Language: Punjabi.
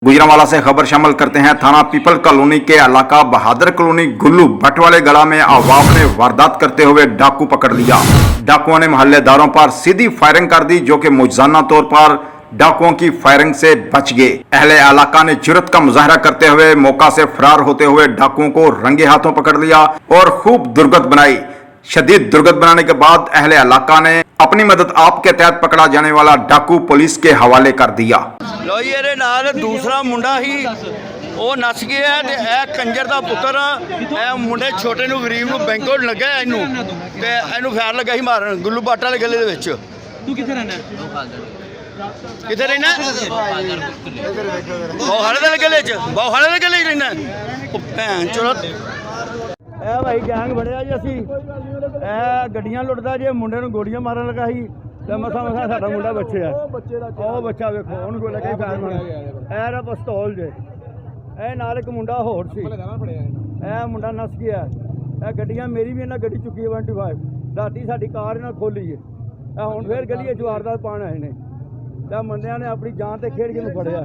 गुजरांवाला से खबर शामिल करते हैं। थाना पीपल कॉलोनी के इलाका बहादुर कॉलोनी गुल्लू भट्ट वाले गला में अवाम ने वारदात करते हुए डाकू पकड़ लिया। डाकुओं ने मोहल्लेदारों पर सीधी फायरिंग कर दी, जो कि मुजाना तौर पर डाकुओं की फायरिंग से बच गए। अहले इलाका ने जुर्रत का मुजाहरा करते हुए मौका से फरार होते हुए डाकुओं को रंगे हाथों पकड़ लिया और खूब दुर्गत बनाई। शदीद दुर्गत बनाने के बाद अहले इलाका ने अपनी मदद आप के तहत पकड़ा जाने वाला डाकू पुलिस के हवाले कर दिया। लो जी ਇਹਦੇ ਨਾਲ दूसरा मुंडा ही ਉਹ ਨੱਸ ਗਿਆ ਤੇ ਇਹ ਕੰਜਰ ਦਾ ਪੁੱਤਰ ਇਹ ਮੁੰਡੇ ਛੋਟੇ ਨੂੰ ਗਰੀਬ ਨੂੰ ਬੈਂਕੋਂ ਲੱਗਾ ਇਹਨੂੰ ਤੇ ਇਹਨੂੰ ਫੈਰ ਲੱਗਾ ਸੀ ਮਾਰਨ ਗੁੱਲੂ ਬਾਟ ਵਾਲੇ ਗਲੇ ਦੇ ਵਿੱਚ। ਤੂੰ ਕਿੱਥੇ ਰਹਿਣਾ? ਕਿੱਥੇ ਰਹਿਣਾ? ਬਹੁਹਾਲੇ ਦੇ ਗਲੇ 'ਚ, ਬਹੁਹਾਲੇ ਦੇ ਗਲੇ 'ਚ ਰਹਿਣਾ। ਉਹ ਭੈਣ ਚਲੋ ਇਹ ਭਾਈ ਗੈਂਗ ਬਣਿਆ ਜੀ ਅਸੀਂ। ਇਹ ਗੱਡੀਆਂ ਲੁੱਟਦਾ ਜੇ ਮੁੰਡੇ ਨੂੰ ਗੋਲੀਆਂ ਮਾਰਨ ਲੱਗਾ ਸੀ ਤੇ ਮਸਾ ਸਾਡਾ ਮੁੰਡਾ ਬੱਚਿਆ। ਉਹ ਬੱਚਾ ਵੇਖੋ ਉਹਨੂੰ ਕੋਈ ਲੱਗਾ ਫੈਰ ਮਾਰਨ। ਇਹ ਰਾ ਪਿਸਤੌਲ ਜੇ ਇਹ ਨਾਲ ਇੱਕ ਮੁੰਡਾ ਹੋਰ ਸੀ। ਇਹ ਮੁੰਡਾ ਨੱਸ ਗਿਆ। ਇਹ ਗੱਡੀਆਂ ਮੇਰੀ ਵੀ ਇਹਨਾਂ ਗੱਡੀ ਚੁੱਕੀ 125 ਰਾਤੀ ਸਾਡੀ ਕਾਰ ਇਹਨਾਂ ਖੋਲੀ ਹੈ। ਇਹ ਹੁਣ ਫੇਰ ਗਲੀ 'ਚ ਵਾਰਦਾਤ ਪਾਉਣ ਆਏ ਨੇ ਤੇ ਬੰਦਿਆਂ ਨੇ ਆਪਣੀ ਜਾਨ ਤੇ ਖੇਡ ਕੇ ਨੂੰ ਫੜਿਆ।